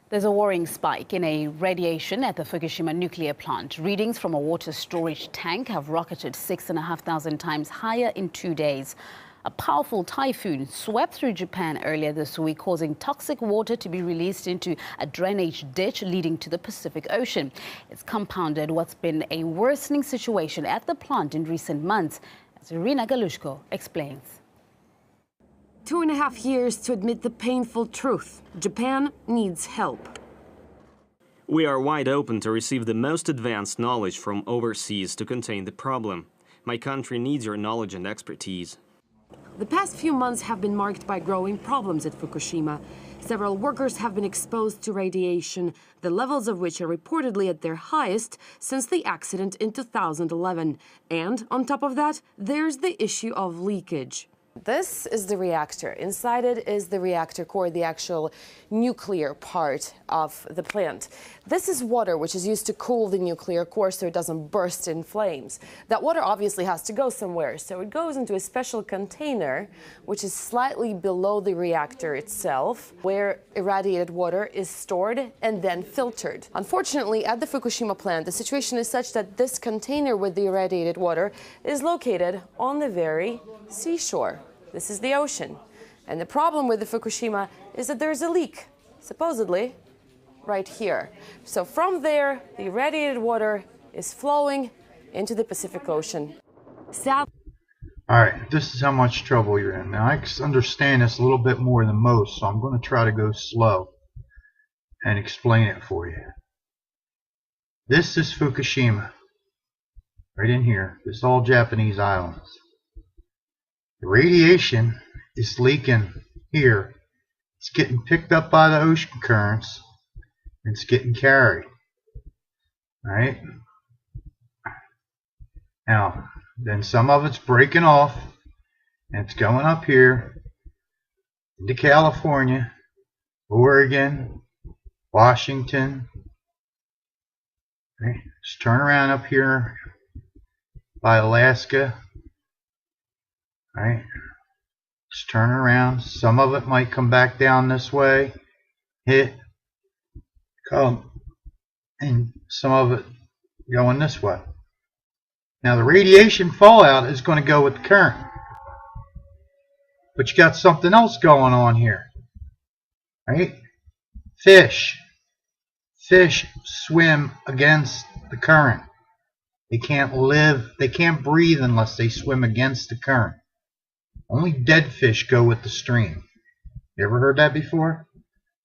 There's a worrying spike in a radiation at the Fukishima nuclear plant. Readings from a water storage tank have rocketed 6,500 times higher in 2 days. A powerful typhoon swept through Japan earlier this week, causing toxic water to be released into a drainage ditch leading to the Pacific Ocean. It's compounded what's been a worsening situation at the plant in recent months, as Irina Galushko explains. 2.5 years to admit the painful truth. Japan needs help. We are wide open to receive the most advanced knowledge from overseas to contain the problem. My country needs your knowledge and expertise. The past few months have been marked by growing problems at Fukushima. Several workers have been exposed to radiation, the levels of which are reportedly at their highest since the accident in 2011. And on top of that, there's the issue of leakage. This is the reactor. Inside it is the reactor core, the actual nuclear part of the plant. This is water which is used to cool the nuclear core so it doesn't burst in flames. That water obviously has to go somewhere, so it goes into a special container which is slightly below the reactor itself, where irradiated water is stored and then filtered. Unfortunately, at the Fukushima plant, the situation is such that this container with the irradiated water is located on the very seashore. This is the ocean. And the problem with the Fukushima is that there's a leak, supposedly, right here. So from there, the irradiated water is flowing into the Pacific Ocean. Alright, this is how much trouble you're in. Now, I understand this a little bit more than most, so I'm going to try to go slow and explain it for you. This is Fukushima, right in here. This is all Japanese islands. The radiation is leaking here. It's getting picked up by the ocean currents, and it's getting carried. Right? Now, then some of it's breaking off, and it's going up here into California, Oregon, Washington. Right? Just turn around up here by Alaska. Right? Just turn around. Some of it might come back down this way, come, and some of it going this way. Now the radiation fallout is going to go with the current. But you got something else going on here. Right? Fish. Fish swim against the current. They can't live, they can't breathe unless they swim against the current. Only dead fish go with the stream. You ever heard that before?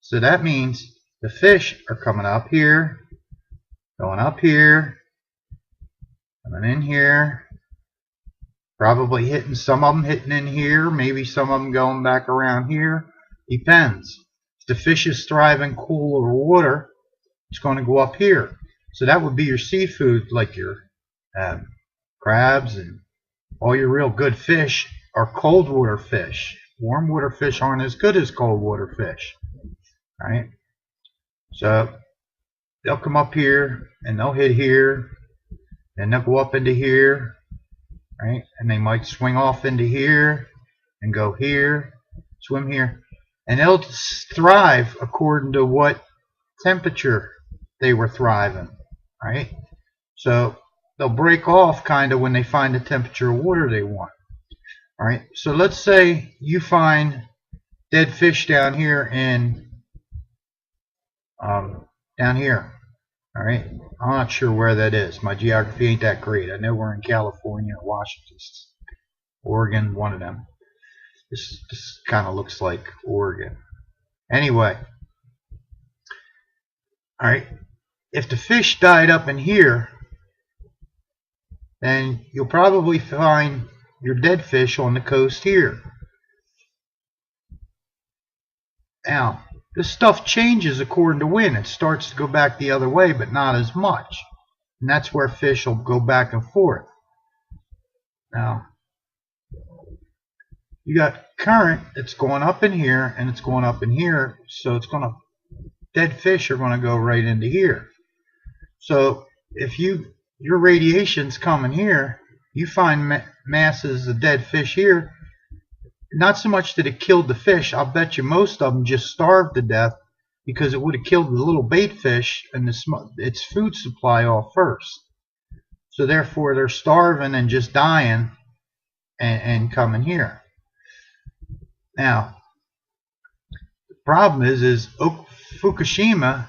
So that means the fish are coming up here, going up here, coming in here, probably hitting, some of them hitting in here, maybe some of them going back around here. Depends. If the fish is thriving cooler water, it's going to go up here. So that would be your seafood, like your crabs and all your real good fish are cold water fish. Warm water fish aren't as good as cold water fish. Right? So they'll come up here and they'll hit here and they'll go up into here. Right? And they might swing off into here and go here, swim here. And they'll thrive according to what temperature they were thriving. Right? So they'll break off kind of when they find the temperature of water they want. All right, so let's say you find dead fish down here in down here. All right, I'm not sure where that is. My geography ain't that great. I know we're in California or Washington, Oregon, one of them. This kind of looks like Oregon. Anyway, all right, if the fish died up in here, then you'll probably find your dead fish on the coast here. Now, this stuff changes according to wind. It starts to go back the other way, but not as much. And that's where fish will go back and forth. Now, you got current that's going up in here, and it's going up in here, so it's going to, dead fish are going to go right into here. So, if your radiation's coming here, you find masses of dead fish here. Not so much that it killed the fish. I'll bet you most of them just starved to death because it would have killed the little bait fish and its food supply off first. So therefore they're starving and just dying and coming here. Now, the problem is Fukushima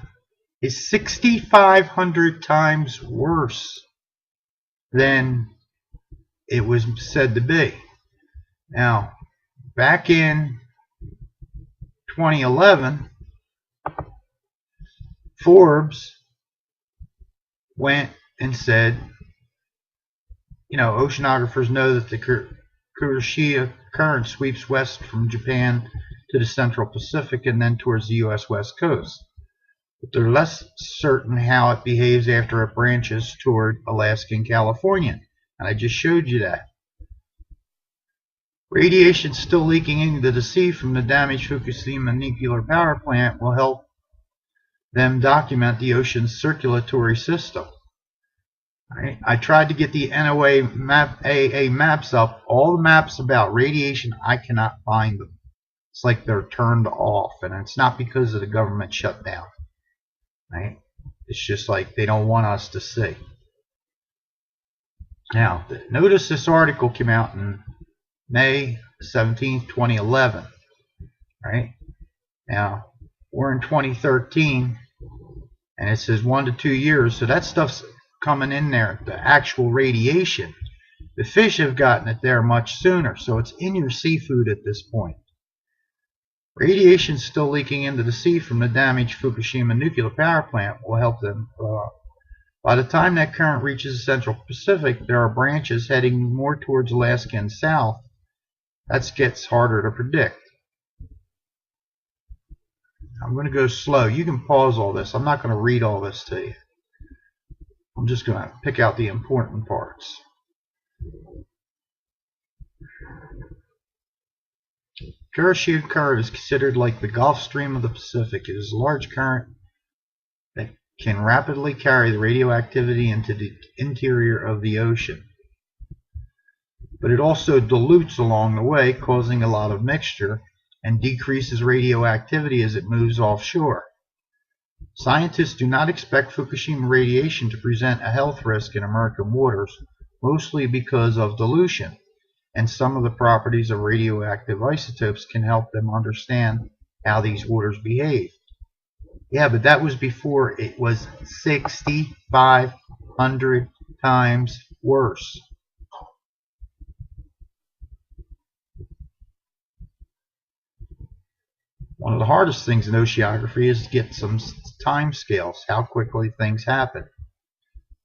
is 6,500 times worse than it was said to be. Now, back in 2011, Forbes went and said, you know, oceanographers know that the Fukishima current sweeps west from Japan to the Central Pacific and then towards the U.S. West Coast. But they're less certain how it behaves after it branches toward Alaska and California. And I just showed you that. Radiation still leaking into the sea from the damaged Fukushima nuclear power plant will help them document the ocean's circulatory system. I tried to get the NOAA AA maps up. All the maps about radiation, I cannot find them. It's like they're turned off, and it's not because of the government shutdown. Right? It's just like they don't want us to see. Now, notice this article came out in May 17th, 2011. Right? Now, we're in 2013, and it says 1 to 2 years, so that stuff's coming in there, the actual radiation. The fish have gotten it there much sooner, so it's in your seafood at this point. Radiation still leaking into the sea from the damaged Fukushima nuclear power plant will help them. By the time that current reaches the Central Pacific, there are branches heading more towards Alaska and south. That gets harder to predict. I'm going to go slow. You can pause all this. I'm not going to read all this to you. I'm just going to pick out the important parts. Fukishima current is considered like the Gulf Stream of the Pacific. It is a large current that can rapidly carry the radioactivity into the interior of the ocean. But it also dilutes along the way, causing a lot of mixture, and decreases radioactivity as it moves offshore. Scientists do not expect Fukushima radiation to present a health risk in American waters, mostly because of dilution, and some of the properties of radioactive isotopes can help them understand how these waters behave. Yeah, but that was before it was 6,500 times worse. One of the hardest things in oceanography is to get some time scales, how quickly things happen.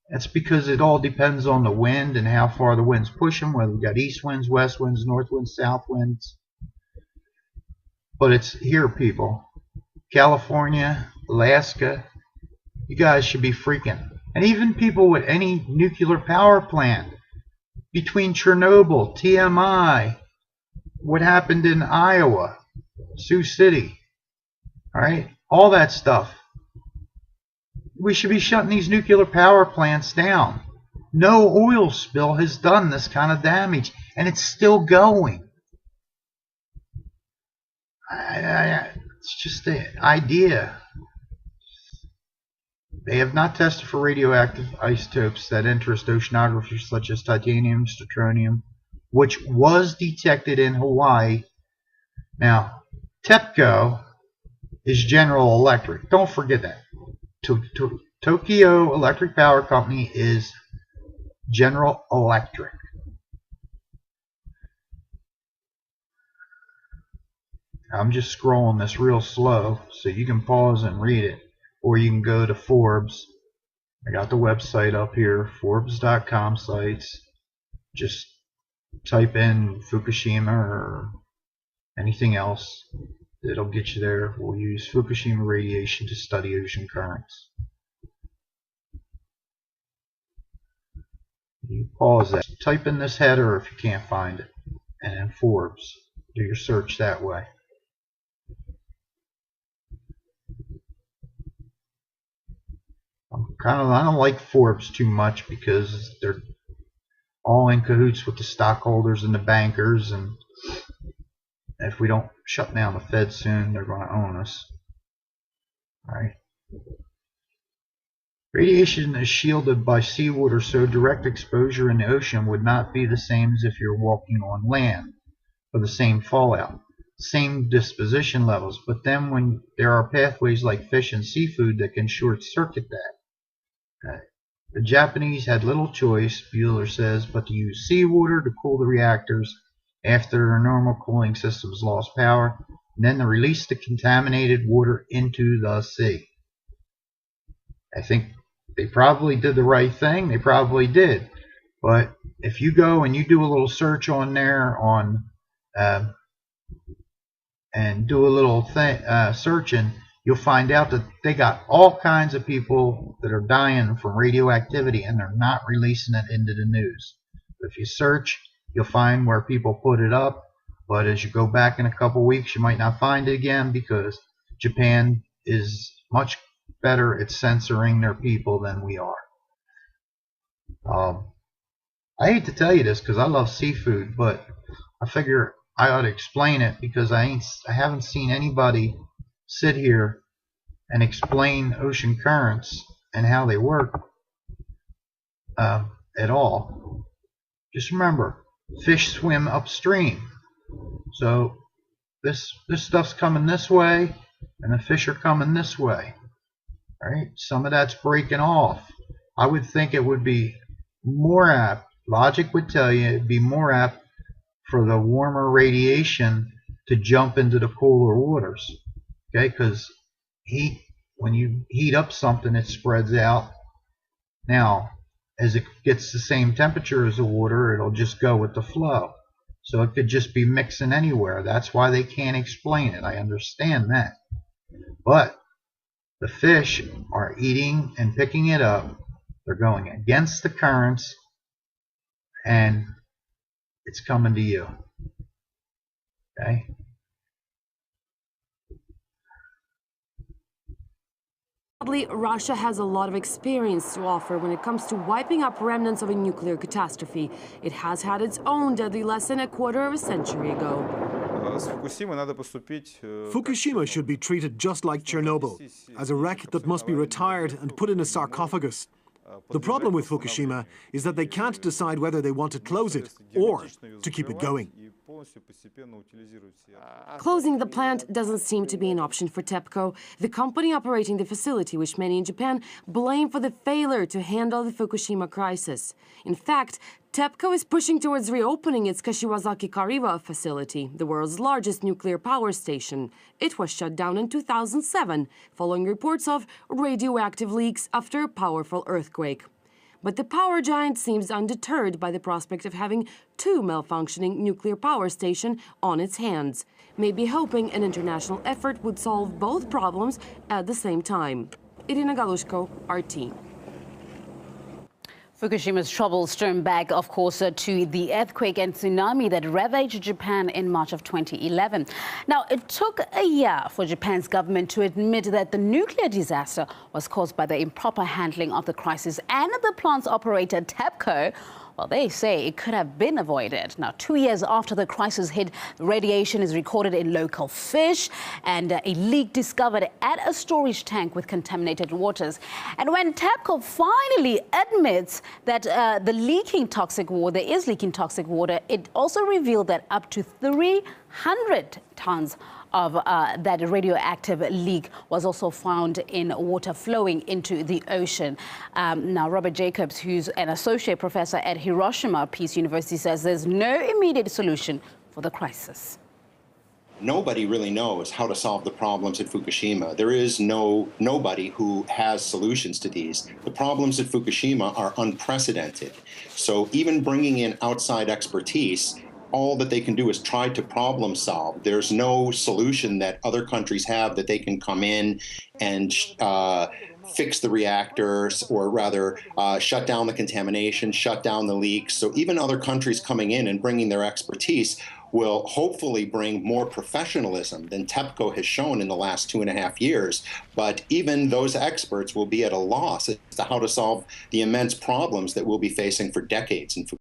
That's because it all depends on the wind and how far the wind's pushing, whether we've got east winds, west winds, north winds, south winds. But it's here, people. California, Alaska, you guys should be freaking. And even people with any nuclear power plant, between Chernobyl, TMI, what happened in Iowa, Sioux City, all right, all that stuff. We should be shutting these nuclear power plants down. No oil spill has done this kind of damage, and it's still going. It's just the idea. They have not tested for radioactive isotopes that interest oceanographers such as titanium, strontium, which was detected in Hawaii. Now, TEPCO is General Electric. Don't forget that. Tokyo Electric Power Company is General Electric. I'm just scrolling this real slow so you can pause and read it, or you can go to Forbes. I got the website up here, Forbes.com sites. Just type in Fukushima or anything else. It'll get you there. We'll use Fukushima radiation to study ocean currents. You pause that. Type in this header if you can't find it, and then Forbes. Do your search that way. I don't like Forbes too much because they're all in cahoots with the stockholders and the bankers, and if we don't shut down the Fed soon, they're going to own us. All right. Radiation is shielded by seawater, so direct exposure in the ocean would not be the same as if you're walking on land for the same fallout, same disposition levels. But then when there are pathways like fish and seafood that can short circuit that. The Japanese had little choice, Bueller says, but to use seawater to cool the reactors after their normal cooling systems lost power, and then to release the contaminated water into the sea. I think they probably did the right thing. They probably did. But if you go and you do a little search on there and do a little searching, you'll find out that they got all kinds of people that are dying from radioactivity, and they're not releasing it into the news. If you search, you'll find where people put it up. But as you go back in a couple weeks, you might not find it again, because Japan is much better at censoring their people than we are. I hate to tell you this because I love seafood, but I figure I ought to explain it, because I haven't seen anybody sit here and explain ocean currents and how they work at all. Just remember, fish swim upstream, so this stuff's coming this way, and the fish are coming this way. Right? Some of that's breaking off. I would think it would be more apt, logic would tell you it'd be more apt for the warmer radiation to jump into the cooler waters. Okay, because when you heat up something, it spreads out. Now, as it gets the same temperature as the water, it'll just go with the flow. So it could just be mixing anywhere. That's why they can't explain it. I understand that. But the fish are eating and picking it up. They're going against the currents, and it's coming to you. Okay? Sadly, Russia has a lot of experience to offer when it comes to wiping up remnants of a nuclear catastrophe. It has had its own deadly lesson a quarter of a century ago. Fukushima should be treated just like Chernobyl, as a wreck that must be retired and put in a sarcophagus. The problem with Fukushima is that they can't decide whether they want to close it or to keep it going. Closing the plant doesn't seem to be an option for TEPCO, the company operating the facility, which many in Japan blame for the failure to handle the Fukushima crisis. In fact, TEPCO is pushing towards reopening its Kashiwazaki Kariwa facility, the world's largest nuclear power station. It was shut down in 2007, following reports of radioactive leaks after a powerful earthquake. But the power giant seems undeterred by the prospect of having two malfunctioning nuclear power stations on its hands, maybe hoping an international effort would solve both problems at the same time. Irina Galushko, RT. Fukushima's troubles turn back, of course, to the earthquake and tsunami that ravaged Japan in March of 2011. Now, it took a year for Japan's government to admit that the nuclear disaster was caused by the improper handling of the crisis, and the plant's operator, TEPCO, well, they say it could have been avoided. Now, 2 years after the crisis hit, radiation is recorded in local fish, and a leak discovered at a storage tank with contaminated waters. And when TEPCO finally admits that there is leaking toxic water, it also revealed that up to 300 tons of that radioactive leak was also found in water flowing into the ocean. Now, Robert Jacobs, who's an associate professor at Hiroshima Peace University, says there's no immediate solution for the crisis. Nobody really knows how to solve the problems at Fukushima. There is nobody who has solutions to these. The problems at Fukushima are unprecedented. So even bringing in outside expertise, all that they can do is try to problem solve. There's no solution that other countries have that they can come in and fix the reactors, or rather shut down the contamination, shut down the leaks. So even other countries coming in and bringing their expertise will hopefully bring more professionalism than TEPCO has shown in the last 2.5 years. But even those experts will be at a loss as to how to solve the immense problems that we'll be facing for decades in Fukushima.